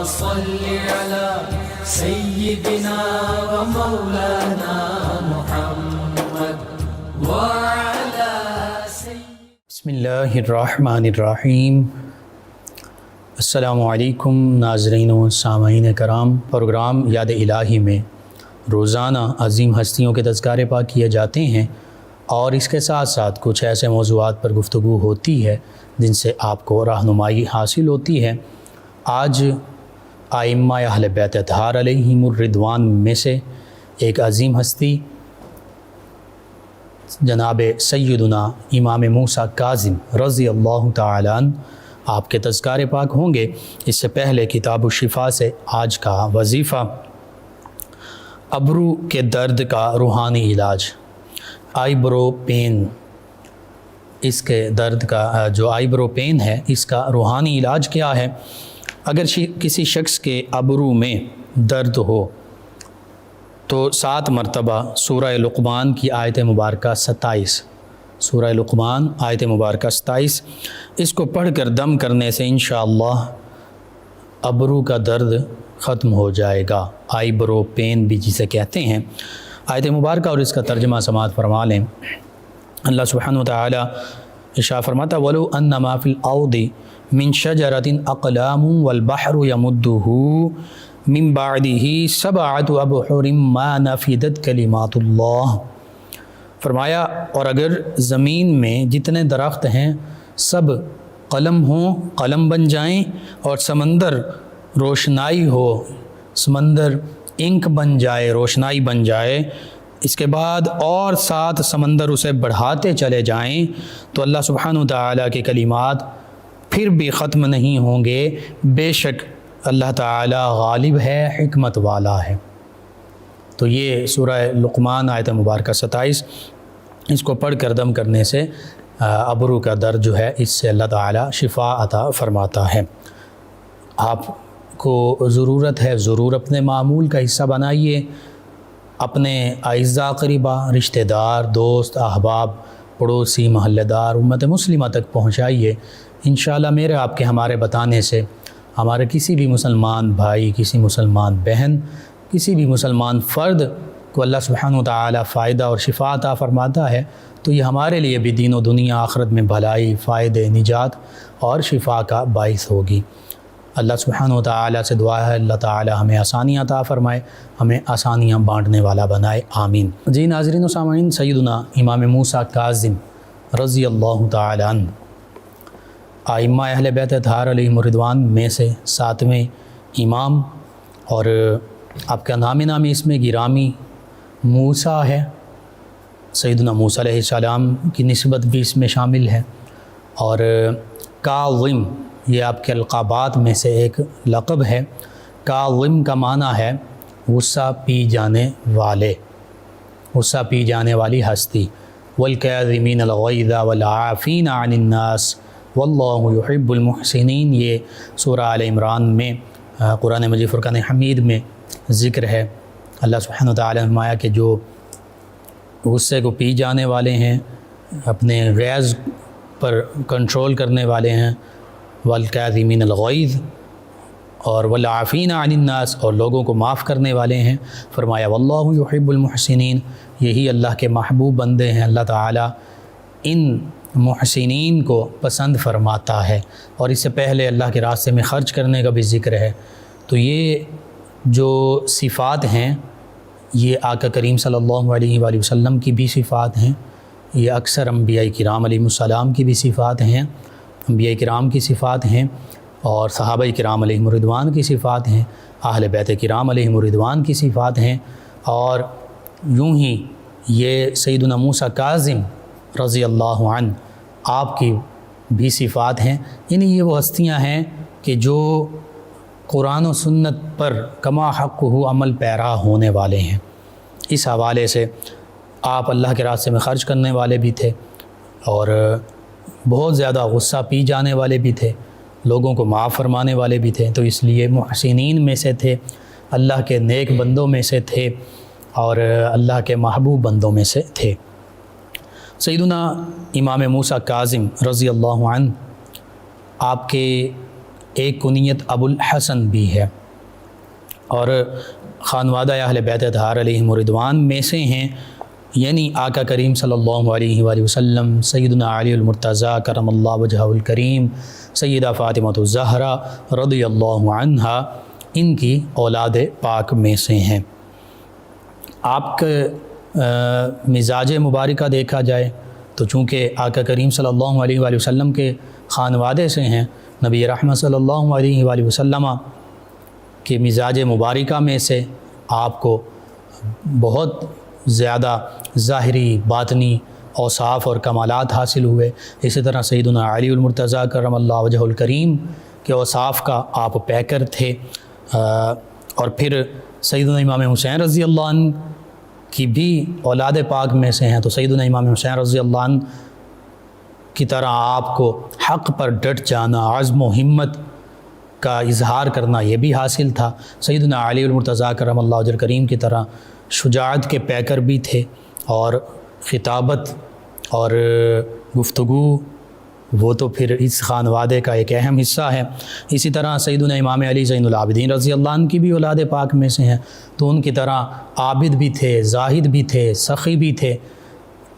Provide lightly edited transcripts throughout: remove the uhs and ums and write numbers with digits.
صل على سيدنا ومولانا محمد وعلى بسم اللہ الرحمن الرحیم۔ السلام علیکم ناظرین و سامعین کرام۔ پروگرام یاد الہی میں روزانہ عظیم ہستیوں کے تذکارے پاک کیے جاتے ہیں اور اس کے ساتھ ساتھ کچھ ایسے موضوعات پر گفتگو ہوتی ہے جن سے آپ کو رہنمائی حاصل ہوتی ہے۔ آج ائمہ اہل بیت اطہار علیہم الرضوان میں سے ایک عظیم ہستی جناب سیدنا امام موسیٰ کاظم رضی اللہ تعالیٰ عنہ آپ کے تذکارے پاک ہوں گے۔ اس سے پہلے کتاب الشفا سے آج کا وظیفہ، ابرو کے درد کا روحانی علاج، آئی برو پین۔ اس کے درد کا جو آئی برو پین ہے، اس کا روحانی علاج کیا ہے؟ اگر کسی شخص کے ابرو میں درد ہو تو 7 مرتبہ سورہ لقمان کی آیت مبارکہ 27، سورہ لقمان آیت مبارکہ 27، اس کو پڑھ کر دم کرنے سے انشاءاللہ ابرو کا درد ختم ہو جائے گا۔ آئی برو پین بھی جسے کہتے ہیں۔ آیت مبارکہ اور اس کا ترجمہ سماعت فرما لیں۔ اللہ سبحانہ وتعالی ارشاد فرماتا وَلَوْ أَنَّ مَا فِي الْأَرْضِ مِنْ شَجَرَةٍ أَقْلَامٌ وَالْبَحْرُ يَمُدُّهُ مِنْ بَعْدِهِ سَبْعَةُ أَبْحُرٍ مَا نَفِدَتْ كَلِمَاتُ اللَّهِ۔ فرمایا اور اگر زمین میں جتنے درخت ہیں سب قلم ہوں، قلم بن جائیں، اور سمندر روشنائی ہو، سمندر انک بن جائے، روشنائی بن جائے، اس کے بعد اور 7 سمندر اسے بڑھاتے چلے جائیں تو اللہ سبحانہ وتعالی کے کلمات پھر بھی ختم نہیں ہوں گے۔ بے شک اللہ تعالی غالب ہے، حکمت والا ہے۔ تو یہ سورہ لقمان آیت مبارکہ 27، اس کو پڑھ کر دم کرنے سے ابرو کا درد جو ہے اس سے اللہ تعالی شفا عطا فرماتا ہے۔ آپ کو ضرورت ہے، ضرور اپنے معمول کا حصہ بنائیے، اپنے اعزاء قریبہ، رشتہ دار، دوست، احباب، پڑوسی، محلہ دار، امت مسلمہ تک پہنچائیے۔ انشاءاللہ میرے آپ کے ہمارے بتانے سے ہمارے کسی بھی مسلمان بھائی، کسی مسلمان بہن، کسی بھی مسلمان فرد کو اللہ سبحانہ وتعالی فائدہ اور شفا عطا فرماتا ہے تو یہ ہمارے لیے بھی دین و دنیا آخرت میں بھلائی، فائدے، نجات اور شفا کا باعث ہوگی۔ اللہ سبحانہ وتعالی سے دعا ہے اللہ تعالی ہمیں آسانیاں عطا فرمائے، ہمیں آسانیاں بانٹنے والا بنائے، آمین۔ جی ناظرین و سامعین، سیدنا امام موسیٰ کاظم رضی اللہ تعالی عنہ ائمہ اہل بیت اطہار علیہم الرضوان میں سے 7ویں امام، اور آپ کا نام نامی اس میں گرامی موسیٰ ہے۔ سیدنا موسیٰ علیہ السلام کی نسبت بھی اس میں شامل ہے، اور کاظم یہ آپ کے القابات میں سے ایک لقب ہے۔ کاظم کا معنی ہے غصہ پی جانے والے، غصہ پی جانے والی ہستی۔ والکاظمین الغیظ والعافین عن الناس واللہ یحب المحسنین، یہ سورہ آل عمران میں قرآن مجید فرقان حمید میں ذکر ہے۔ اللہ سبحانہ وتعالی نے فرمایا کہ جو غصے کو پی جانے والے ہیں، اپنے غیظ پر کنٹرول کرنے والے ہیں، والکاظمین الغیظ، اور والعافین عن الناس، اور لوگوں کو معاف کرنے والے ہیں۔ فرمایا واللہ یحب المحسنین، یہی اللہ کے محبوب بندے ہیں۔ اللہ تعالی ان محسنین کو پسند فرماتا ہے، اور اس سے پہلے اللہ کے راستے میں خرچ کرنے کا بھی ذکر ہے۔ تو یہ جو صفات ہیں یہ آقا کریم صلی اللہ علیہ وآلہ وسلم کی بھی صفات ہیں، یہ اکثر انبیاء کرام علیہ السلام کی بھی صفات ہیں، انبیاء کرام کی صفات ہیں، اور صحابہ کرام علیہم الرضوان کی صفات ہیں، اہل بیت کرام علیہم الرضوان کی صفات ہیں، اور یوں ہی یہ سیدنا موسیٰ کاظم رضی اللہ عنہ آپ کی بھی صفات ہیں۔ یعنی یہ وہ ہستیاں ہیں کہ جو قرآن و سنت پر کما حق ہو عمل پیرا ہونے والے ہیں۔ اس حوالے سے آپ اللہ کے راستے میں خرچ کرنے والے بھی تھے، اور بہت زیادہ غصہ پی جانے والے بھی تھے، لوگوں کو معاف فرمانے والے بھی تھے، تو اس لیے محسنین میں سے تھے، اللہ کے نیک بندوں میں سے تھے، اور اللہ کے محبوب بندوں میں سے تھے۔ سیدنا امام موسیٰ کاظم رضی اللہ عنہ آپ کے ایک کنیت ابو الحسن بھی ہے، اور خانوادہ اہل بیت اطہار علیہم رضوان میں سے ہیں، یعنی آقا کریم صلی اللہ علیہ وآلہ وسلم، سیدنا علی المرتضیٰ کرم اللہ وجہہ الکریم، سیدہ فاطمہ الزہرا رضی اللہ عنہا، ان کی اولاد پاک میں سے ہیں۔ آپ کا مزاج مبارکہ دیکھا جائے تو چونکہ آقا کریم صلی اللہ علیہ وآلہ وسلم کے خانوادے سے ہیں، نبی رحمت صلی اللہ علیہ وآلہ وسلم کے مزاج مبارکہ میں سے آپ کو بہت زیادہ ظاہری باطنی اوصاف اور کمالات حاصل ہوئے۔ اسی طرح سیدنا علی المرتضیٰ کرم اللہ وجہہ الکریم کے اوصاف کا آپ پیکر تھے، اور پھر سیدنا امام حسین رضی اللہ عنہ کی بھی اولاد پاک میں سے ہیں، تو سیدنا امام حسین رضی اللہ عنہ کی طرح آپ کو حق پر ڈٹ جانا، عزم و ہمت کا اظہار کرنا یہ بھی حاصل تھا۔ سیدنا علی المرتضیٰ کرم اللہ وجہہ الکریم کی طرح شجاعت کے پیکر بھی تھے، اور خطابت اور گفتگو وہ تو پھر اس خانوادے کا ایک اہم حصہ ہے۔ اسی طرح سیدنا امام علی زین العابدین رضی اللہ عنہ کی بھی اولاد پاک میں سے ہیں، تو ان کی طرح عابد بھی تھے، زاہد بھی تھے، سخی بھی تھے،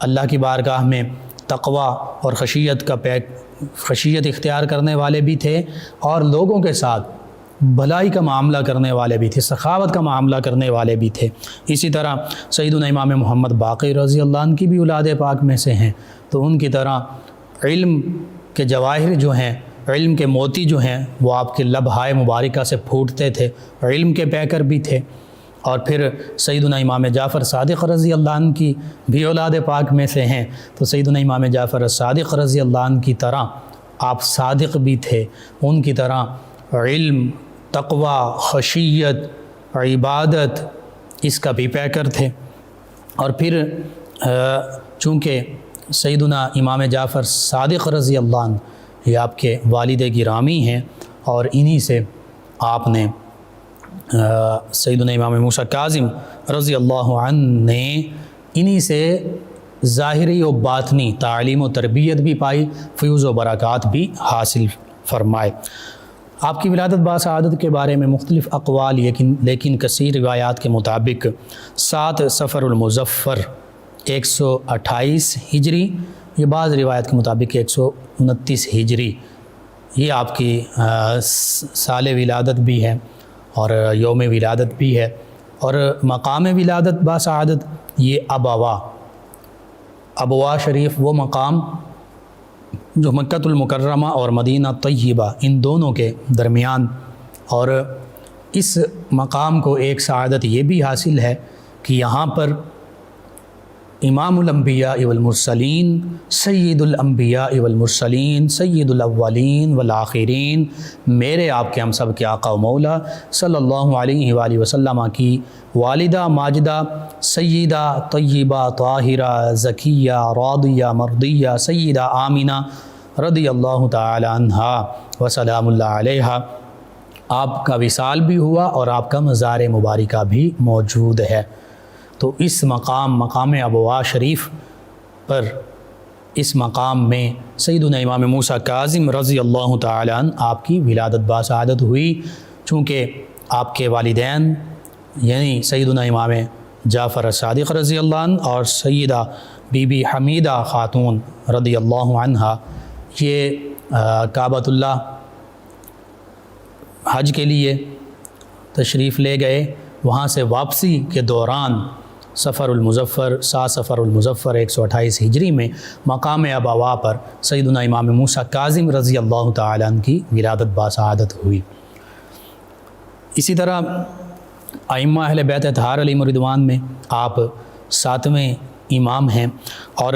اللہ کی بارگاہ میں تقوی اور خشیت اختیار کرنے والے بھی تھے، اور لوگوں کے ساتھ بھلائی کا معاملہ کرنے والے بھی تھے، سخاوت کا معاملہ کرنے والے بھی تھے۔ اسی طرح سیدنا امام محمد باقر رضی اللہ عنہ کی بھی اولاد پاک میں سے ہیں، تو ان کی طرح علم کے جواہر جو ہیں، علم کے موتی جو ہیں، وہ آپ کے لبہائے مبارکہ سے پھوٹتے تھے، علم کے پیکر بھی تھے۔ اور پھر سیدنا امام جعفر صادق رضی اللہ عنہ کی بھی اولاد پاک میں سے ہیں، تو سیدنا امام جعفر صادق رضی اللہ عنہ کی طرح آپ صادق بھی تھے، ان کی طرح علم، تقوی، خشیت، عبادت اس کا بھی پیکر تھے۔ اور پھر چونکہ سیدنا امام جعفر صادق رضی اللہ عنہ یہ آپ کے والد گرامی ہیں، اور انہی سے آپ نے سیدنا امام موسیٰ کاظم رضی اللہ عنہ نے انہی سے ظاہری و باطنی تعلیم و تربیت بھی پائی، فیوز و برکات بھی حاصل فرمائے۔ آپ کی ولادت باسعادت کے بارے میں مختلف اقوال، لیکن کثیر روایات کے مطابق 7 صفر المظفر 128 ہجری، یہ بعض روایت کے مطابق 129 ہجری، یہ آپ کی سال ولادت بھی ہے اور یوم ولادت بھی ہے۔ اور مقام ولادت باسعادت یہ ابوا شریف وہ مقام جو مکۃ المکرمہ اور مدینہ طیبہ ان دونوں کے درمیان، اور اس مقام کو ایک سعادت یہ بھی حاصل ہے کہ یہاں پر امام الانبیاء والمرسلین، سید الانبیاء والمرسلین، سید الاولین والآخرین، میرے آپ کے ہم سب کے آقا و مولا صلی اللہ علیہ وآلہ وسلم کی والدہ ماجدہ سیدہ طیبہ طاہرہ زکیہ راضیہ مرضیہ سیدہ آمینہ رضی اللہ تعالی عنہا وسلام اللہ علیہا، آپ کا وصال بھی ہوا اور آپ کا مزار مبارکہ بھی موجود ہے۔ تو اس مقام ابوا شریف پر، اس مقام میں سیدنا امام موسیٰ کاظم رضی اللہ تعالی عنہ آپ کی ولادت باسعادت ہوئی، چونکہ آپ کے والدین یعنی سیدنا امام جعفر صادق رضی اللہ عنہ اور سیدہ بی بی حمیدہ خاتون رضی اللہ عنہا یہ کعبۃ اللہ حج کے لیے تشریف لے گئے۔ وہاں سے واپسی کے دوران سفر المظفر 7 سفر المظفر 128 ہجری میں مقام ابوا پر سیدنا امام موسیٰ کاظم رضی اللہ تعالی عنہ کی ولادت باسعادت ہوئی۔ اسی طرح ائمہ اہل بیت اطہار علیہم رضوان میں آپ 7ویں امام ہیں، اور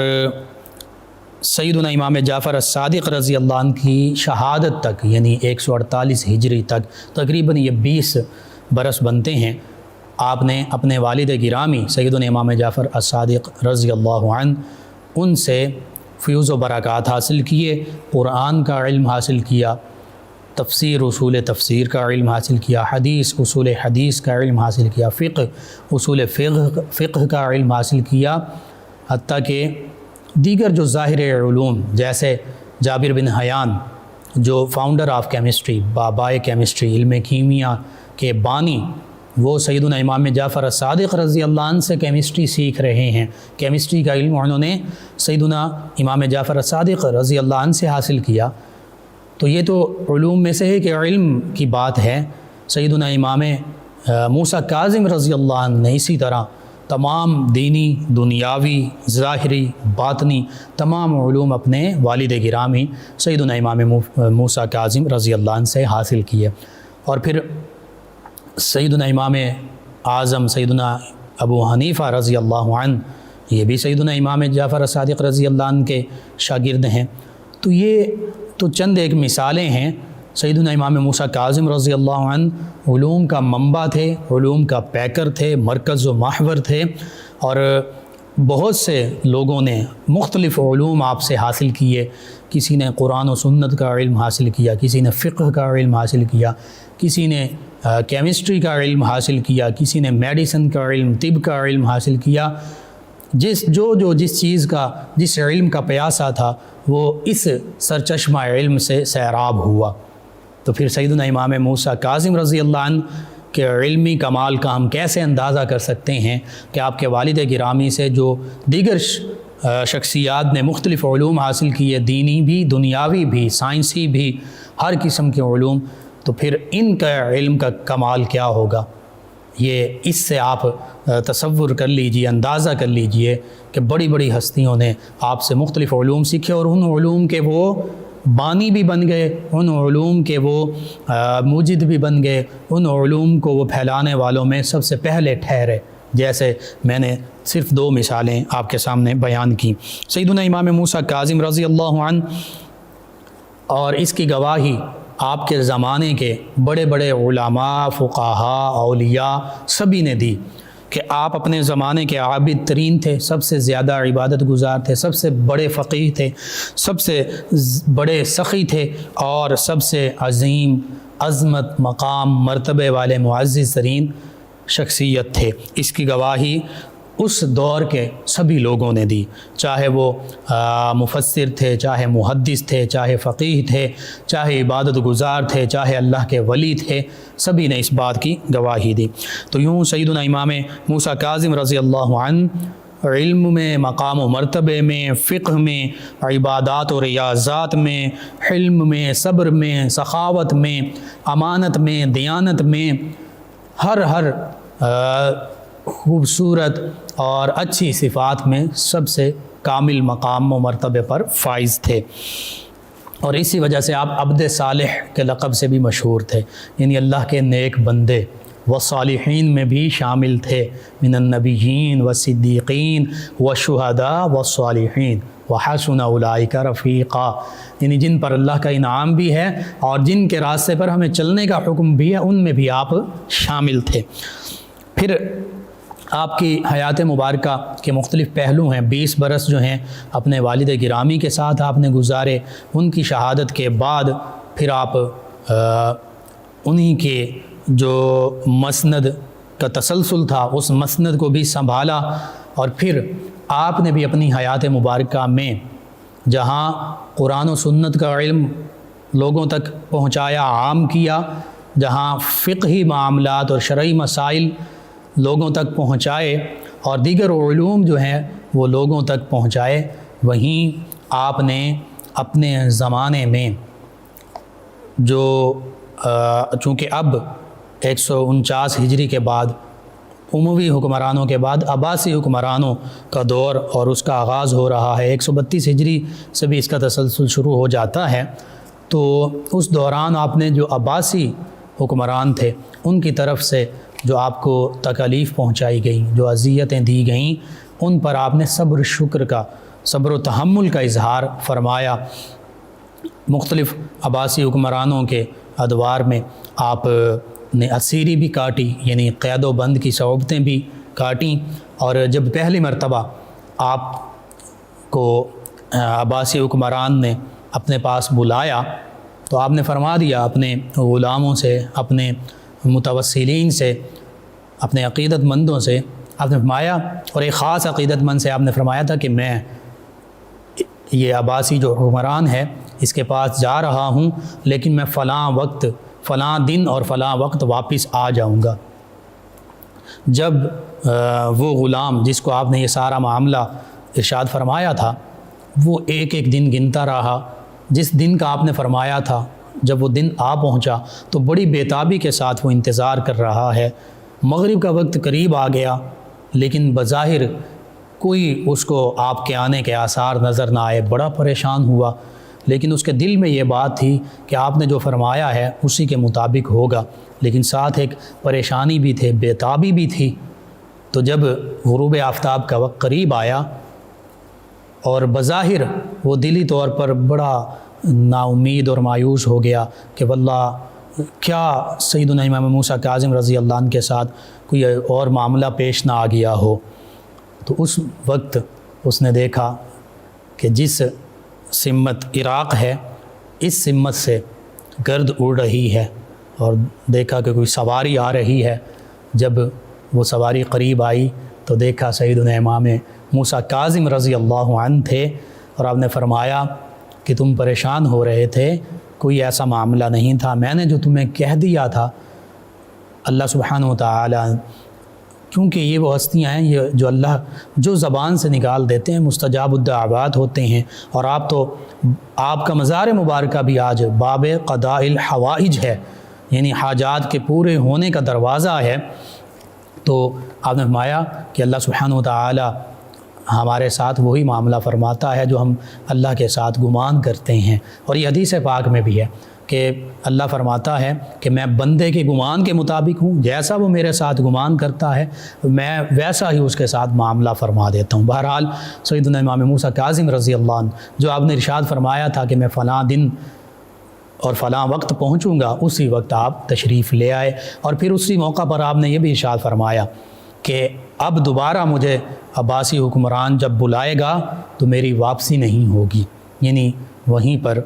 سیدنا امام جعفر الصادق رضی اللہ عنہ کی شہادت تک یعنی 148 ہجری تک تقریباً یہ 20 برس بنتے ہیں، آپ نے اپنے والد گرامی سیدنا امام جعفر الصادق رضی اللہ عنہ ان سے فیوز و برکات حاصل کیے، قرآن کا علم حاصل کیا، تفسیر اصول تفسیر کا علم حاصل کیا، حدیث اصول حدیث کا علم حاصل کیا، فقہ اصول فقہ کا علم حاصل کیا، حتیٰ کہ دیگر جو ظاہر علوم جیسے جابر بن حیان جو فاؤنڈر آف کیمسٹری، بابائے کیمسٹری، علم کیمیا کے بانی، وہ سیدنا امام جعفر الصادق رضی اللہ عنہ سے کیمسٹری سیکھ رہے ہیں۔ کیمسٹری کا علم انہوں نے سیدنا امام جعفر الصادق رضی اللہ عنہ سے حاصل کیا۔ تو یہ تو علوم میں سے ہے کہ علم کی بات ہے۔ سیدنا امام موسیٰ کاظم رضی اللہ عنہ نے اسی طرح تمام دینی، دنیاوی، ظاہری، باطنی تمام علوم اپنے والد گرامی سیدنا امام موسیٰ کاظم رضی اللہ عنہ سے حاصل کیے۔ اور پھر سیدنا امام اعظم سیدنا ابو حنیفہ رضی اللہ عنہ، یہ بھی سیدنا امام جعفر الصادق رضی اللہ عنہ کے شاگرد ہیں۔ تو یہ تو چند ایک مثالیں ہیں۔ سیدنا امام موسیٰ کاظم رضی اللہ عنہ علوم کا منبع تھے، علوم کا پیکر تھے، مرکز و محور تھے، اور بہت سے لوگوں نے مختلف علوم آپ سے حاصل کیے۔ کسی نے قرآن و سنت کا علم حاصل کیا، کسی نے فقہ کا علم حاصل کیا، کسی نے کیمسٹری کا علم حاصل کیا، کسی نے میڈیسن کا علم، طب کا علم حاصل کیا۔ جس چیز کا، جس علم کا پیاسا تھا، وہ اس سرچشمہ علم سے سیراب ہوا۔ تو پھر سیدنا امام موسیٰ کاظم رضی اللہ عنہ کے علمی کمال کا ہم کیسے اندازہ کر سکتے ہیں کہ آپ کے والد گرامی سے جو دیگر شخصیات نے مختلف علوم حاصل کیے، دینی بھی، دنیاوی بھی، سائنسی بھی، ہر قسم کے علوم، تو پھر ان کا علم کا کمال کیا ہوگا۔ یہ اس سے آپ تصور کر لیجئے، اندازہ کر لیجئے کہ بڑی بڑی ہستیوں نے آپ سے مختلف علوم سیکھے، اور ان علوم کے وہ بانی بھی بن گئے، ان علوم کے وہ موجد بھی بن گئے، ان علوم کو وہ پھیلانے والوں میں سب سے پہلے ٹھہرے، جیسے میں نے صرف 2 مثالیں آپ کے سامنے بیان کی۔ سیدنا امام موسیٰ کاظم رضی اللہ عنہ، اور اس کی گواہی آپ کے زمانے کے بڑے بڑے علماء، فقہاء، اولیاء سبھی نے دی کہ آپ اپنے زمانے کے عابد ترین تھے، سب سے زیادہ عبادت گزار تھے، سب سے بڑے فقیہ تھے، سب سے بڑے سخی تھے، اور سب سے عظیم عظمت، مقام، مرتبے والے معزز ترین شخصیت تھے۔ اس کی گواہی اس دور کے سبھی لوگوں نے دی، چاہے وہ مفسر تھے، چاہے محدث تھے، چاہے فقیہ تھے، چاہے عبادت گزار تھے، چاہے اللہ کے ولی تھے، سبھی نے اس بات کی گواہی دی۔ تو یوں سیدنا امام موسیٰ کاظم رضی اللہ عنہ علم میں، مقام و مرتبے میں، فقہ میں، عبادات و ریاضات میں، حلم میں، صبر میں، سخاوت میں، امانت میں، دیانت میں، ہر خوبصورت اور اچھی صفات میں سب سے کامل مقام و مرتبے پر فائز تھے، اور اسی وجہ سے آپ عبد صالح کے لقب سے بھی مشہور تھے، یعنی اللہ کے نیک بندے والصالحین میں بھی شامل تھے، من النبیین والصدیقین والشہداء والصالحین وحسن اولئک رفیقا، یعنی جن پر اللہ کا انعام بھی ہے اور جن کے راستے پر ہمیں چلنے کا حکم بھی ہے، ان میں بھی آپ شامل تھے۔ پھر آپ کی حیات مبارکہ کے مختلف پہلو ہیں۔ 20 برس جو ہیں اپنے والد گرامی کے ساتھ آپ نے گزارے، ان کی شہادت کے بعد پھر آپ انہی کے جو مسند کا تسلسل تھا اس مسند کو بھی سنبھالا، اور پھر آپ نے بھی اپنی حیات مبارکہ میں جہاں قرآن و سنت کا علم لوگوں تک پہنچایا، عام کیا، جہاں فقہی معاملات اور شرعی مسائل لوگوں تک پہنچائے اور دیگر علوم جو ہیں وہ لوگوں تک پہنچائے، وہیں آپ نے اپنے زمانے میں جو چونکہ اب 149 ہجری کے بعد اموی حکمرانوں کے بعد عباسی حکمرانوں کا دور اور اس کا آغاز ہو رہا ہے، 132 ہجری سے بھی اس کا تسلسل شروع ہو جاتا ہے، تو اس دوران آپ نے جو عباسی حکمران تھے ان کی طرف سے جو آپ کو تکالیف پہنچائی گئیں، جو اذیتیں دی گئیں، ان پر آپ نے صبر شکر کا، صبر و تحمل کا اظہار فرمایا۔ مختلف عباسی حکمرانوں کے ادوار میں آپ نے اسیری بھی کاٹی، یعنی قید و بند کی صعوبتیں بھی کاٹیں، اور جب پہلی مرتبہ آپ کو عباسی حکمران نے اپنے پاس بلایا تو آپ نے فرما دیا اپنے غلاموں سے، اپنے متوسلین سے، اپنے عقیدت مندوں سے، آپ نے فرمایا، اور ایک خاص عقیدت مند سے آپ نے فرمایا تھا کہ میں یہ عباسی جو حکمران ہے اس کے پاس جا رہا ہوں، لیکن میں فلاں وقت، فلاں دن اور فلاں وقت واپس آ جاؤں گا۔ جب وہ غلام جس کو آپ نے یہ سارا معاملہ ارشاد فرمایا تھا، وہ ایک ایک دن گنتا رہا، جس دن کا آپ نے فرمایا تھا جب وہ دن آ پہنچا تو بڑی بےتابی کے ساتھ وہ انتظار کر رہا ہے۔ مغرب کا وقت قریب آ گیا، لیکن بظاہر کوئی اس کو آپ کے آنے کے آثار نظر نہ آئے، بڑا پریشان ہوا، لیکن اس کے دل میں یہ بات تھی کہ آپ نے جو فرمایا ہے اسی کے مطابق ہوگا، لیکن ساتھ ایک پریشانی بھی تھی، بےتابی بھی تھی۔ تو جب غروب آفتاب کا وقت قریب آیا اور بظاہر وہ دلی طور پر بڑا نا امید اور مایوس ہو گیا کہ واللہ کیا سیدنا امام موسیٰ کاظم رضی اللہ عنہ کے ساتھ کوئی اور معاملہ پیش نہ آ گیا ہو، تو اس وقت اس نے دیکھا کہ جس سمت عراق ہے اس سمت سے گرد اڑ رہی ہے، اور دیکھا کہ کوئی سواری آ رہی ہے۔ جب وہ سواری قریب آئی تو دیکھا سیدنا امام موسیٰ کاظم رضی اللہ عنہ تھے، اور آپ نے فرمایا کہ تم پریشان ہو رہے تھے، کوئی ایسا معاملہ نہیں تھا، میں نے جو تمہیں کہہ دیا تھا اللہ سبحانہ و تعالی، کیونکہ یہ وہ ہستیاں ہیں یہ جو اللہ جو زبان سے نکال دیتے ہیں مستجاب الدعوات ہوتے ہیں، اور آپ کا مزار مبارکہ بھی آج باب قضاء الحوائج ہے، یعنی حاجات کے پورے ہونے کا دروازہ ہے۔ تو آپ نے فرمایا کہ اللہ سبحانہ و تعالی ہمارے ساتھ وہی معاملہ فرماتا ہے جو ہم اللہ کے ساتھ گمان کرتے ہیں، اور یہ حدیث پاک میں بھی ہے کہ اللہ فرماتا ہے کہ میں بندے کے گمان کے مطابق ہوں، جیسا وہ میرے ساتھ گمان کرتا ہے میں ویسا ہی اس کے ساتھ معاملہ فرما دیتا ہوں۔ بہرحال سیدنا امام موسیٰ کاظم رضی اللہ عنہ جو آپ نے ارشاد فرمایا تھا کہ میں فلاں دن اور فلاں وقت پہنچوں گا، اسی وقت آپ تشریف لے آئے، اور پھر اسی موقع پر آپ نے یہ بھی ارشاد فرمایا کہ اب دوبارہ مجھے عباسی حکمران جب بلائے گا تو میری واپسی نہیں ہوگی، یعنی وہیں پر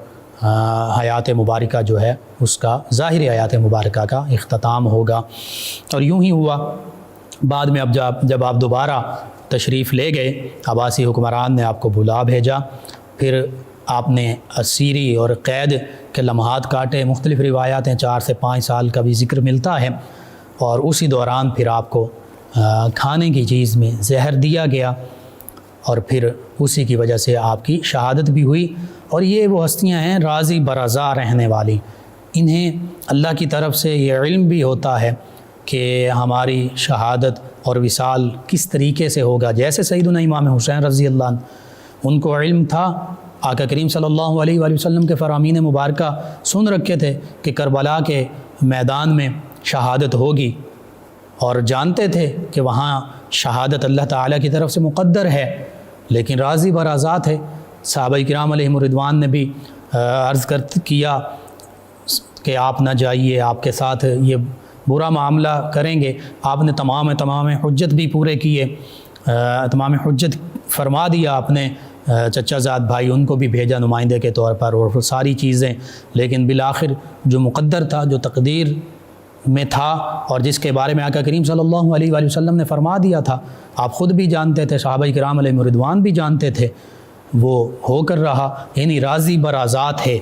حیات مبارکہ جو ہے اس کا ظاہری حیات مبارکہ کا اختتام ہوگا۔ اور یوں ہی ہوا، بعد میں اب جب آپ دوبارہ تشریف لے گئے، عباسی حکمران نے آپ کو بلا بھیجا، پھر آپ نے اسیری اور قید کے لمحات کاٹے، مختلف روایاتیں 4 سے 5 سال کا بھی ذکر ملتا ہے، اور اسی دوران پھر آپ کو کھانے کی چیز میں زہر دیا گیا، اور پھر اسی کی وجہ سے آپ کی شہادت بھی ہوئی۔ اور یہ وہ ہستیاں ہیں راضی برضا رہنے والی، انہیں اللہ کی طرف سے یہ علم بھی ہوتا ہے کہ ہماری شہادت اور وصال کس طریقے سے ہوگا۔ جیسے سیدنا امام حسین رضی اللہ عنہ، ان کو علم تھا، آقا کریم صلی اللہ علیہ وآلہ وسلم کے فرامین مبارکہ سن رکھے تھے کہ کربلا کے میدان میں شہادت ہوگی، اور جانتے تھے کہ وہاں شہادت اللہ تعالیٰ کی طرف سے مقدر ہے، لیکن راضی برضا تھے۔ صحابہ کرام علیہم الرضوان نے بھی عرض کیا کہ آپ نہ جائیے، آپ کے ساتھ یہ برا معاملہ کریں گے۔ آپ نے تمام حجت بھی پورے کیے، تمام حجت فرما دیا اپنے چچا زاد بھائی، ان کو بھی بھیجا نمائندے کے طور پر، اور ساری چیزیں، لیکن بالآخر جو مقدر تھا، جو تقدیر میں تھا، اور جس کے بارے میں آقا کریم صلی اللہ علیہ وآلہ وسلم نے فرما دیا تھا، آپ خود بھی جانتے تھے، صحابہ کرام علیہم الرضوان بھی جانتے تھے، وہ ہو کر رہا، یعنی راضی برضا تھے۔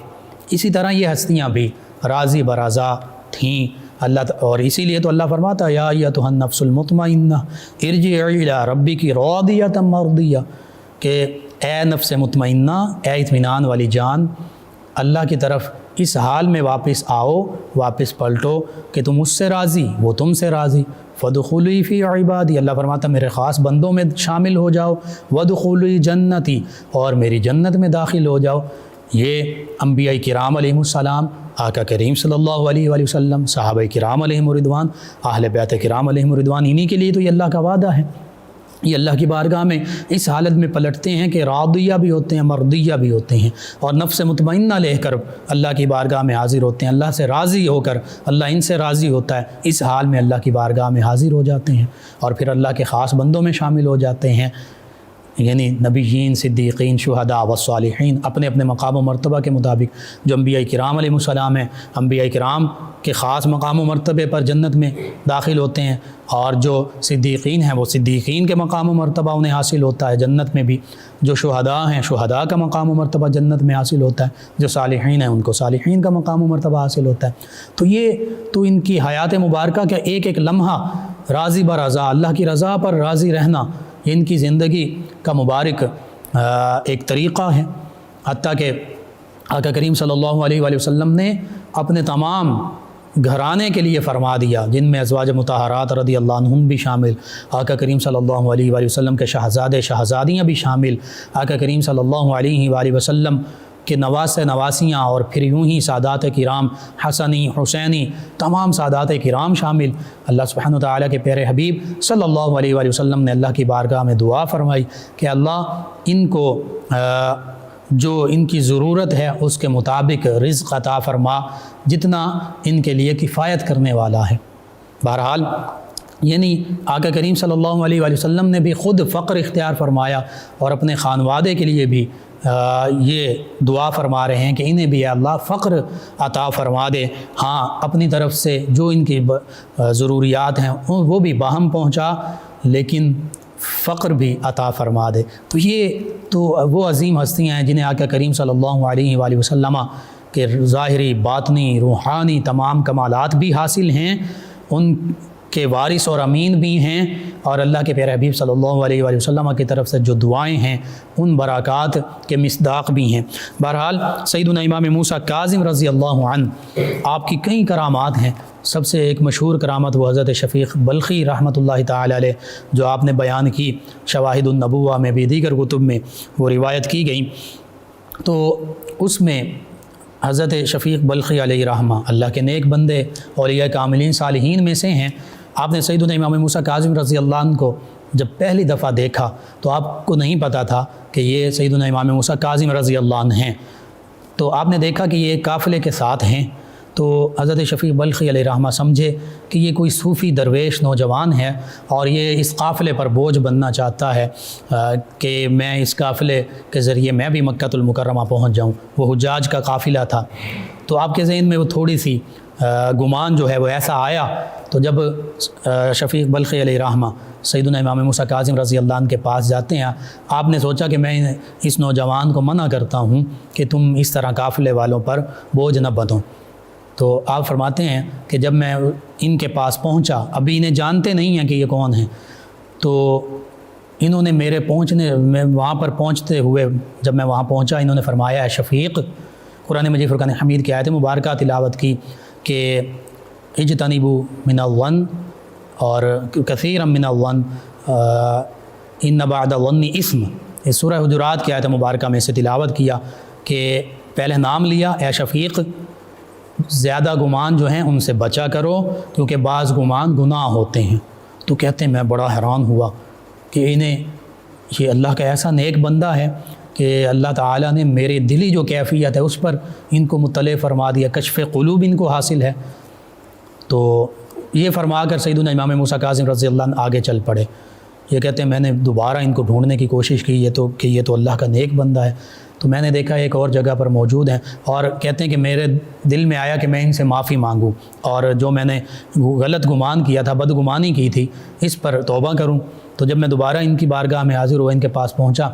اسی طرح یہ ہستیاں بھی راضی برضا تھیں اللہ، اور اسی لیے تو اللہ فرماتا یا ایتھا النفس المطمئنہ ارجعی الی ربک راضیۃ مرضیہ، کہ اے نفس مطمئنہ، اے اطمینان والی جان، اللہ کی طرف اس حال میں واپس آؤ، واپس پلٹو کہ تم اس سے راضی، وہ تم سے راضی۔ فادخلی فی عبادی، اللہ فرماتا میرے خاص بندوں میں شامل ہو جاؤ، وادخلی جنتی، اور میری جنت میں داخل ہو جاؤ۔ یہ انبیاء کرام علیہم السلام، آقا کریم صلی اللہ علیہ وآلہ وسلم، صحابہ کرام علیہم الرضوان، اہل بیت کرام علیہم الرضوان، انہی کے لیے تو یہ اللہ کا وعدہ ہے۔ یہ اللہ کی بارگاہ میں اس حالت میں پلٹتے ہیں کہ راضیہ بھی ہوتے ہیں، مرضیہ بھی ہوتے ہیں، اور نفس مطمئنہ لے کر اللہ کی بارگاہ میں حاضر ہوتے ہیں، اللہ سے راضی ہو کر، اللہ ان سے راضی ہوتا ہے، اس حال میں اللہ کی بارگاہ میں حاضر ہو جاتے ہیں، اور پھر اللہ کے خاص بندوں میں شامل ہو جاتے ہیں۔ یعنی نبیین، صدیقین، شہداء و صالحین اپنے اپنے مقام و مرتبہ کے مطابق جو انبیاء کرام علیہ السلام ہیں، انبیاء کرام کے خاص مقام و مرتبے پر جنت میں داخل ہوتے ہیں، اور جو صدیقین ہیں وہ صدیقین کے مقام و مرتبہ انہیں حاصل ہوتا ہے جنت میں بھی، جو شہداء ہیں شہداء کا مقام و مرتبہ جنت میں حاصل ہوتا ہے، جو صالحین ہیں ان کو صالحین کا مقام و مرتبہ حاصل ہوتا ہے۔ تو یہ تو ان کی حیات مبارکہ کا ایک ایک لمحہ راضی برضا، اللہ کی رضا پر راضی رہنا، یہ ان کی زندگی کا مبارک ایک طریقہ ہے۔ حتیٰ کہ آقا کریم صلی اللہ علیہ وآلہ وسلم نے اپنے تمام گھرانے کے لیے فرما دیا، جن میں ازواج مطہرات رضی اللہ عنہم بھی شامل، آقا کریم صلی اللہ علیہ وآلہ وسلم کے شہزادے شہزادیاں بھی شامل، آقا کریم صلی اللہ علیہ وآلہ وسلم کے نواسے نواسیاں، اور پھر یوں ہی سادات کرام حسنی حسینی تمام سادات کرام شامل۔ اللہ سبحانہ وتعالیٰ کے پیارے حبیب صلی اللہ علیہ وآلہ وسلم نے اللہ کی بارگاہ میں دعا فرمائی کہ اللہ ان کو جو ان کی ضرورت ہے اس کے مطابق رزق عطا فرما، جتنا ان کے لیے کفایت کرنے والا ہے۔ بہرحال یعنی آقا کریم صلی اللہ علیہ وآلہ وسلم نے بھی خود فقر اختیار فرمایا، اور اپنے خانوادے کے لیے بھی یہ دعا فرما رہے ہیں کہ انہیں بھی اللہ فقر عطا فرما دے، ہاں اپنی طرف سے جو ان کی ضروریات ہیں وہ بھی باہم پہنچا، لیکن فقر بھی عطا فرما دے۔ تو یہ تو وہ عظیم ہستیاں ہیں جنہیں آقا کریم صلی اللہ علیہ وآلہ وسلم کے ظاہری باطنی روحانی تمام کمالات بھی حاصل ہیں، ان کے وارث اور امین بھی ہیں، اور اللہ کے پیارے حبیب صلی اللہ علیہ وآلہ وسلم کی طرف سے جو دعائیں ہیں ان برکات کے مصداق بھی ہیں۔ بہرحال سیدنا امام موسیٰ کاظم رضی اللہ عنہ آپ کی کئی کرامات ہیں، سب سے ایک مشہور کرامت وہ حضرت شفیق بلخی رحمۃ اللہ تعالی علیہ جو آپ نے بیان کی، شواہد النبوہ میں بھی دیگر کتب میں وہ روایت کی گئی۔ تو اس میں حضرت شفیق بلخی علیہ رحمہ اللہ کے نیک بندے اولیاء کاملین صالحین میں سے ہیں۔ آپ نے سیدنا امام موسیٰ کاظم رضی اللہ عنہ کو جب پہلی دفعہ دیکھا تو آپ کو نہیں پتہ تھا کہ یہ سیدنا امام موسیٰ کاظم رضی اللہ عنہ ہیں، تو آپ نے دیکھا کہ یہ قافلے کے ساتھ ہیں، تو حضرت شفیق بلخی علیہ رحمہ سمجھے کہ یہ کوئی صوفی درویش نوجوان ہے، اور یہ اس قافلے پر بوجھ بننا چاہتا ہے کہ میں اس قافلے کے ذریعے میں بھی مکہ المکرمہ پہنچ جاؤں۔ وہ حجاج کا قافلہ تھا، تو آپ کے ذہن میں وہ تھوڑی سی گمان جو ہے وہ ایسا آیا۔ تو جب شفیق بلخی علیہ رحمہ سیدنا امام موسیٰ کاظم رضی اللہ عنہ کے پاس جاتے ہیں، آپ نے سوچا کہ میں اس نوجوان کو منع کرتا ہوں کہ تم اس طرح قافلے والوں پر بوجھ نہ بنو۔ تو آپ فرماتے ہیں کہ جب میں ان کے پاس پہنچا، ابھی انہیں جانتے نہیں ہیں کہ یہ کون ہیں، تو انہوں نے میرے میں وہاں پر پہنچتے ہوئے جب میں وہاں پہنچا، انہوں نے فرمایا ہے شفیق، قرآن مجید فرقان حمید کی آیت مبارکہ تلاوت کی کہ اجتنبوا من الظن اور کثیرا من الظن ان بعد الظن اسم، اس سورہ حجرات کی آیت مبارکہ میں سے تلاوت کیا کہ پہلے نام لیا اے شفیق، زیادہ گمان جو ہیں ان سے بچا کرو کیونکہ بعض گمان گناہ ہوتے ہیں۔ تو کہتے ہیں میں بڑا حیران ہوا کہ انہیں یہ اللہ کا ایسا نیک بندہ ہے کہ اللہ تعالیٰ نے میرے دلی جو کیفیت ہے اس پر ان کو مطلع فرما دیا، کشف قلوب ان کو حاصل ہے۔ تو یہ فرما کر سیدنا امام موسیٰ کاظم رضی اللہ عنہ آگے چل پڑے۔ یہ کہتے ہیں میں نے دوبارہ ان کو ڈھونڈنے کی کوشش کی یہ تو اللہ کا نیک بندہ ہے، تو میں نے دیکھا ایک اور جگہ پر موجود ہیں، اور کہتے ہیں کہ میرے دل میں آیا کہ میں ان سے معافی مانگوں، اور جو میں نے غلط گمان کیا تھا، بدگمانی کی تھی، اس پر توبہ کروں۔ تو جب میں دوبارہ ان کی بارگاہ میں حاضر ہوا، ان کے پاس پہنچا،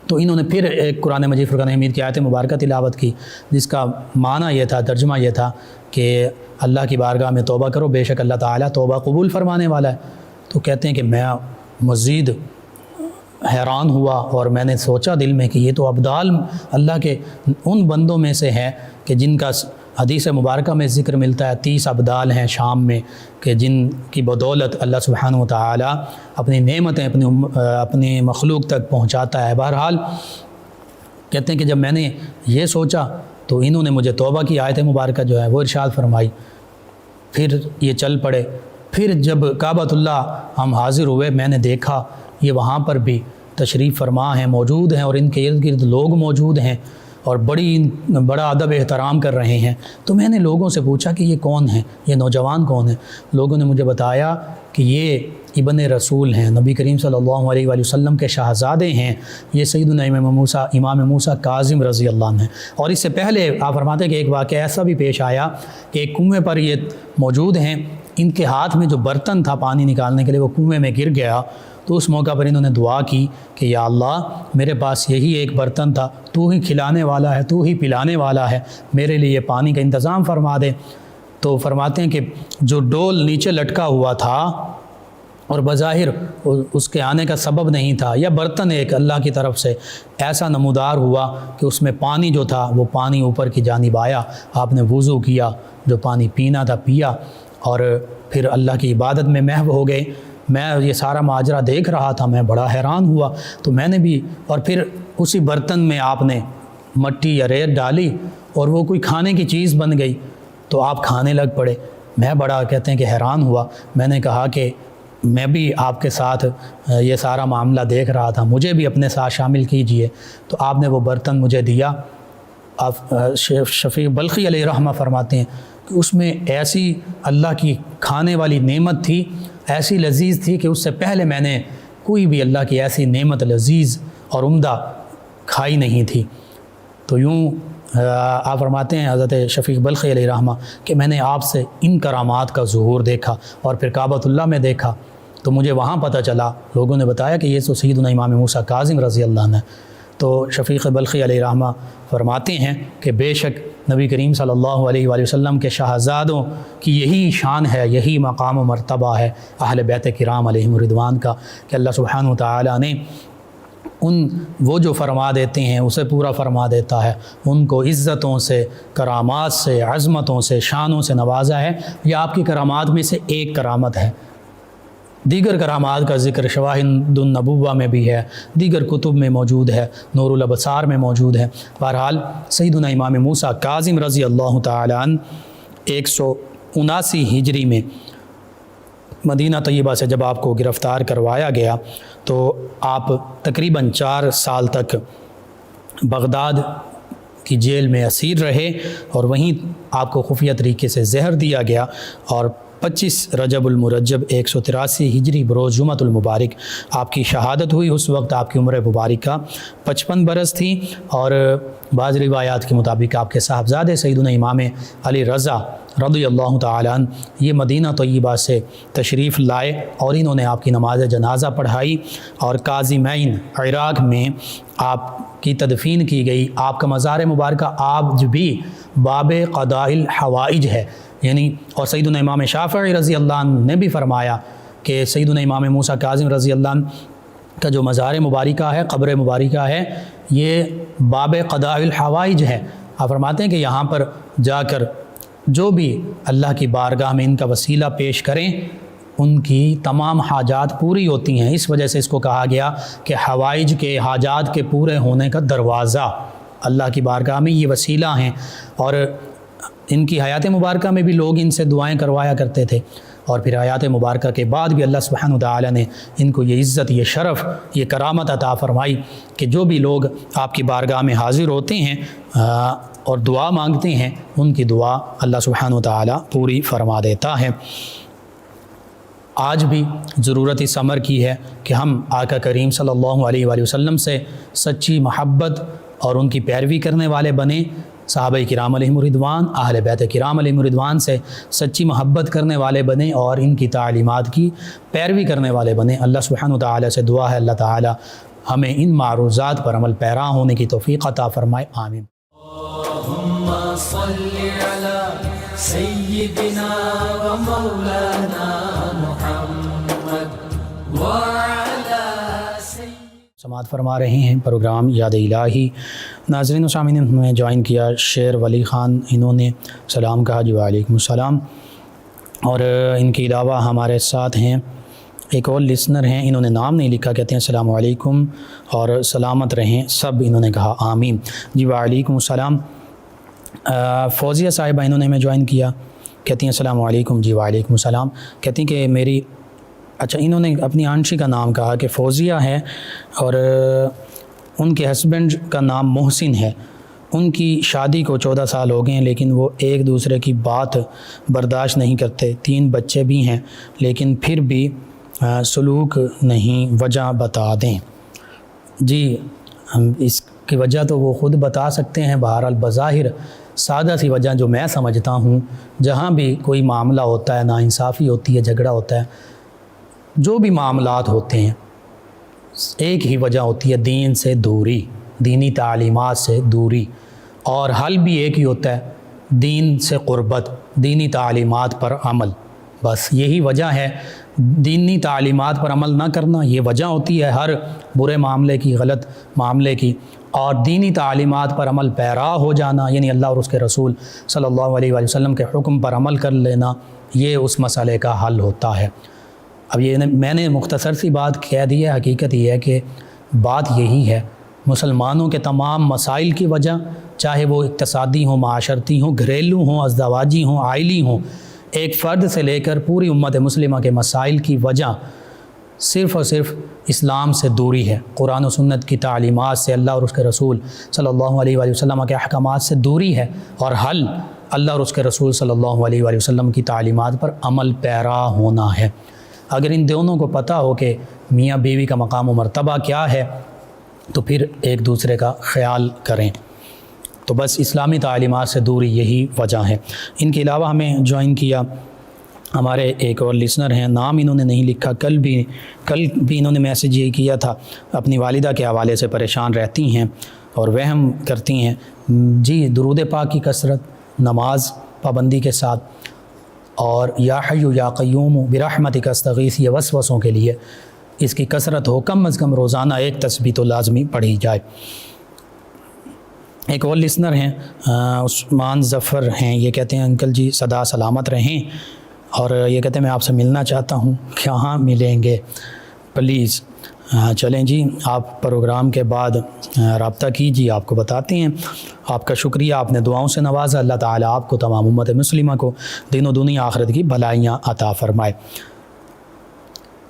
تو انہوں نے پھر ایک قرآن مجید فرقان حمید کی آیت مبارکہ تلاوت کی، جس کا معنی یہ تھا، ترجمہ یہ تھا کہ اللہ کی بارگاہ میں توبہ کرو، بے شک اللہ تعالیٰ توبہ قبول فرمانے والا ہے۔ تو کہتے ہیں کہ میں مزید حیران ہوا، اور میں نے سوچا دل میں کہ یہ تو ابدال اللہ کے ان بندوں میں سے ہے کہ جن کا حدیث مبارکہ میں ذکر ملتا ہے 30 ابدال ہیں شام میں کہ جن کی بدولت اللہ سبحانہ وتعالی اپنی نعمتیں اپنی مخلوق تک پہنچاتا ہے۔ بہرحال کہتے ہیں کہ جب میں نے یہ سوچا تو انہوں نے مجھے توبہ کی آیت مبارکہ جو ہے وہ ارشاد فرمائی، پھر یہ چل پڑے۔ پھر جب کعبۃ اللہ ہم حاضر ہوئے، میں نے دیکھا یہ وہاں پر بھی تشریف فرما ہیں، موجود ہیں، اور ان کے ارد گرد لوگ موجود ہیں، اور بڑا ادب احترام کر رہے ہیں۔ تو میں نے لوگوں سے پوچھا کہ یہ کون ہیں، یہ نوجوان کون ہیں؟ لوگوں نے مجھے بتایا کہ یہ ابن رسول ہیں، نبی کریم صلی اللہ علیہ وآلہ وسلم کے شہزادے ہیں، یہ سیدنا امام موسیٰ کاظم رضی اللہ عنہ ہیں۔ اور اس سے پہلے آپ فرماتے ہیں کہ ایک واقعہ ایسا بھی پیش آیا کہ ایک کنویں پر یہ موجود ہیں، ان کے ہاتھ میں جو برتن تھا پانی نکالنے کے لیے وہ کنویں میں گر گیا، تو اس موقع پر انہوں نے دعا کی کہ یا اللہ میرے پاس یہی ایک برتن تھا، تو ہی کھلانے والا ہے، تو ہی پلانے والا ہے، میرے لیے پانی کا انتظام فرما دے۔ تو فرماتے ہیں کہ جو ڈول نیچے لٹکا ہوا تھا اور بظاہر اس کے آنے کا سبب نہیں تھا، یا برتن ایک اللہ کی طرف سے ایسا نمودار ہوا کہ اس میں پانی جو تھا وہ پانی اوپر کی جانب آیا، آپ نے وضو کیا، جو پانی پینا تھا پیا، اور پھر اللہ کی عبادت میں محو ہو گئے۔ میں یہ سارا ماجرا دیکھ رہا تھا، میں بڑا حیران ہوا، تو میں نے بھی، اور پھر اسی برتن میں آپ نے مٹی یا ریت ڈالی اور وہ کوئی کھانے کی چیز بن گئی، تو آپ کھانے لگ پڑے۔ میں بڑا کہتے ہیں کہ حیران ہوا، میں نے کہا کہ میں بھی آپ کے ساتھ یہ سارا معاملہ دیکھ رہا تھا، مجھے بھی اپنے ساتھ شامل کیجئے۔ تو آپ نے وہ برتن مجھے دیا۔ آپ شفیع بلخی علیہ رحمہ فرماتے ہیں کہ اس میں ایسی اللہ کی کھانے والی نعمت تھی، ایسی لذیذ تھی کہ اس سے پہلے میں نے کوئی بھی اللہ کی ایسی نعمت لذیذ اور عمدہ کھائی نہیں تھی۔ تو یوں آپ فرماتے ہیں حضرت شفیع بلخی علیہ رحمہ کہ میں نے آپ سے ان کرامات کا ظہور دیکھا، اور پھر کعبۃ اللہ میں دیکھا، تو مجھے وہاں پتہ چلا، لوگوں نے بتایا کہ یہ تو سیدنا امام موسیٰ کاظم رضی اللہ عنہ۔ تو شفیع بلخی علیہ رحمہ فرماتے ہیں کہ بے شک نبی کریم صلی اللہ علیہ وآلہ وسلم کے شہزادوں کی یہی شان ہے، یہی مقام و مرتبہ ہے اہل بیت کرام علیہم الرضوان کا، کہ اللہ سبحانہ وتعالی نے وہ جو فرما دیتے ہیں اسے پورا فرما دیتا ہے، ان کو عزتوں سے، کرامات سے، عظمتوں سے، شانوں سے نوازا ہے۔ یہ آپ کی کرامات میں سے ایک کرامت ہے۔ دیگر کرامات کا ذکر شواہد النبوہ میں بھی ہے، دیگر کتب میں موجود ہے، نور الابصار میں موجود ہے۔ بہرحال سیدنا امام موسیٰ کاظم رضی اللہ تعالی عنہ 179 ہجری میں مدینہ طیبہ سے جب آپ کو گرفتار کروایا گیا تو آپ تقریباً 4 سال تک بغداد کی جیل میں اسیر رہے، اور وہیں آپ کو خفیہ طریقے سے زہر دیا گیا، اور 25 رجب المرجب 183 ہجری بروز جمعۃ المبارک آپ کی شہادت ہوئی۔ اس وقت آپ کی عمر مبارکہ 55 برس تھی، اور بعض روایات کے مطابق آپ کے صاحبزادے سیدنا امام علی رضا رضی اللہ تعالیٰ عنہ یہ مدینہ طیبہ سے تشریف لائے، اور انہوں نے آپ کی نماز جنازہ پڑھائی، اور کاظمین عراق میں آپ کی تدفین کی گئی۔ آپ کا مزار مبارکہ آج بھی باب قضاء الحوائج ہے، یعنی، اور سیدنا امام شافعی رضی اللہ عنہ نے بھی فرمایا کہ سیدنا امام موسیٰ کاظم رضی اللہ عنہ کا جو مزار مبارکہ ہے، قبر مبارکہ ہے، یہ باب قضاء الحوائج ہے۔ آپ فرماتے ہیں کہ یہاں پر جا کر جو بھی اللہ کی بارگاہ میں ان کا وسیلہ پیش کریں ان کی تمام حاجات پوری ہوتی ہیں۔ اس وجہ سے اس کو کہا گیا کہ حوائج کے، حاجات کے پورے ہونے کا دروازہ اللہ کی بارگاہ میں یہ وسیلہ ہیں۔ اور ان کی حیات مبارکہ میں بھی لوگ ان سے دعائیں کروایا کرتے تھے، اور پھر حیات مبارکہ کے بعد بھی اللہ سبحانہ وتعالی نے ان کو یہ عزت، یہ شرف، یہ کرامت عطا فرمائی کہ جو بھی لوگ آپ کی بارگاہ میں حاضر ہوتے ہیں اور دعا مانگتے ہیں، ان کی دعا اللہ سبحانہ وتعالی پوری فرما دیتا ہے۔ آج بھی ضرورت اس امر کی ہے کہ ہم آقا کریم صلی اللہ علیہ وآلہ وسلم سے سچی محبت اور ان کی پیروی کرنے والے بنیں، صحابہ کرام علیہم الرضوان، اہل بیت کرام علیہم الرضوان سے سچی محبت کرنے والے بنیں، اور ان کی تعلیمات کی پیروی کرنے والے بنیں۔ اللہ سبحانہ وتعالی سے دعا ہے اللہ تعالی ہمیں ان معروضات پر عمل پیرا ہونے کی توفیق عطا فرمائے، آمین۔ اللہم صلی علی سیدنا و مولانا محمد وعلی سماعت فرما رہے ہیں پروگرام یاد الہی۔ ناظرین و سامعین، انہوں نے جوائن کیا شیر ولی خان، انہوں نے سلام کہا، جی وعلیکم السلام۔ اور ان کے علاوہ ہمارے ساتھ ہیں ایک اور لسنر ہیں، انہوں نے نام نہیں لکھا، کہتے ہیں السلام علیکم اور سلامت رہیں سب، انہوں نے کہا آمین، جی وعلیکم السلام۔ فوزیہ صاحبہ انہوں نے ہمیں جوائن کیا، کہتی ہیں السلام علیکم، جی وعلیکم السلام، کہتی ہیں کہ میری، اچھا انہوں نے اپنی آنشی کا نام کہا کہ فوزیہ ہے، اور ان کے ہسبینڈ کا نام محسن ہے، ان کی شادی کو 14 سال ہو گئے ہیں لیکن وہ ایک دوسرے کی بات برداشت نہیں کرتے، 3 بچے بھی ہیں لیکن پھر بھی سلوک نہیں، وجہ بتا دیں۔ جی اس کی وجہ تو وہ خود بتا سکتے ہیں، بہرحال بظاہر سادہ سی وجہ جو میں سمجھتا ہوں، جہاں بھی کوئی معاملہ ہوتا ہے، ناانصافی ہوتی ہے، جھگڑا ہوتا ہے، جو بھی معاملات ہوتے ہیں ایک ہی وجہ ہوتی ہے، دین سے دوری، دینی تعلیمات سے دوری، اور حل بھی ایک ہی ہوتا ہے، دین سے قربت، دینی تعلیمات پر عمل۔ بس یہی وجہ ہے، دینی تعلیمات پر عمل نہ کرنا یہ وجہ ہوتی ہے ہر برے معاملے کی، غلط معاملے کی، اور دینی تعلیمات پر عمل پیرا ہو جانا یعنی اللہ اور اس کے رسول صلی اللہ علیہ وآلہ وسلم کے حکم پر عمل کر لینا، یہ اس مسئلے کا حل ہوتا ہے۔ اب یہ میں نے مختصر سی بات کہہ دی ہے، حقیقت یہ ہے کہ بات یہی ہے، مسلمانوں کے تمام مسائل کی وجہ، چاہے وہ اقتصادی ہوں، معاشرتی ہوں، گھریلو ہوں، ازدواجی ہوں، عائلی ہوں، ایک فرد سے لے کر پوری امت مسلمہ کے مسائل کی وجہ صرف اور صرف اسلام سے دوری ہے، قرآن و سنت کی تعلیمات سے، اللہ اور اس کے رسول صلی اللہ علیہ وآلہ وسلم کے احکامات سے دوری ہے، اور حل اللہ اور اس کے رسول صلی اللہ علیہ وآلہ وسلم کی تعلیمات پر عمل پیرا ہونا ہے۔ اگر ان دونوں کو پتہ ہو کہ میاں بیوی کا مقام و مرتبہ کیا ہے تو پھر ایک دوسرے کا خیال کریں۔ تو بس اسلامی تعلیمات سے دوری یہی وجہ ہے۔ ان کے علاوہ ہمیں جوائن کیا ہمارے ایک اور لسنر ہیں، نام انہوں نے نہیں لکھا، کل بھی انہوں نے میسیج یہ کیا تھا، اپنی والدہ کے حوالے سے پریشان رہتی ہیں اور وہم کرتی ہیں۔ جی درود پاک کی کثرت، نماز پابندی کے ساتھ، اور یا حی یا قیوم برحمتک استغیث، یہ وسوسوں کے لیے اس کی کثرت ہو، کم از کم روزانہ ایک تسبیح تو لازمی پڑھی جائے۔ ایک اور لسنر ہیں عثمان ظفر ہیں، یہ کہتے ہیں انکل جی صدا سلامت رہیں، اور یہ کہتے ہیں میں آپ سے ملنا چاہتا ہوں، کہاں ملیں گے پلیز؟ چلیں جی آپ پروگرام کے بعد رابطہ کیجیے، آپ کو بتاتے ہیں۔ آپ کا شکریہ، آپ نے دعاؤں سے نوازا، اللہ تعالیٰ آپ کو تمام امت مسلمہ کو دین و دنیا آخرت کی بھلائیاں عطا فرمائے۔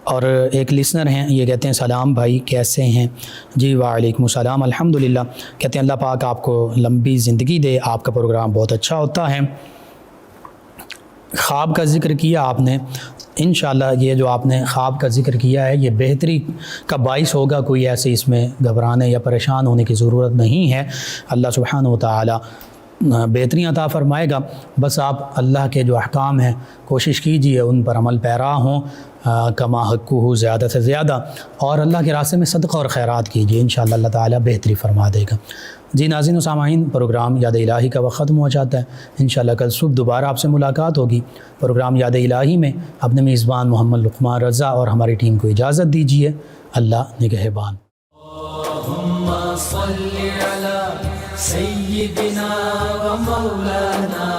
اور ایک لسنر ہیں، یہ کہتے ہیں سلام بھائی کیسے ہیں؟ جی وعلیکم السلام، الحمدللہ۔ کہتے ہیں اللہ پاک آپ کو لمبی زندگی دے، آپ کا پروگرام بہت اچھا ہوتا ہے۔ خواب کا ذکر کیا آپ نے، انشاءاللہ یہ جو آپ نے خواب کا ذکر کیا ہے یہ بہتری کا باعث ہوگا، کوئی ایسے اس میں گھبرانے یا پریشان ہونے کی ضرورت نہیں ہے۔ اللہ سبحانہ و تعالی بہتری عطا فرمائے گا، بس آپ اللہ کے جو احکام ہیں کوشش کیجئے ان پر عمل پیرا ہوں، کما حقہ زیادہ سے زیادہ، اور اللہ کے راستے میں صدقہ اور خیرات کیجئے، انشاءاللہ اللہ تعالی بہتری فرما دے گا۔ جی ناظرین و سامعین، پروگرام یاد الہی کا وقت ختم ہو جاتا ہے، انشاءاللہ کل صبح دوبارہ آپ سے ملاقات ہوگی۔ پروگرام یاد الہی میں اپنے میزبان محمد لقمان رضا اور ہماری ٹیم کو اجازت دیجیے، اللہ نگہبان۔ اللہم صل علی سیدنا و مولانا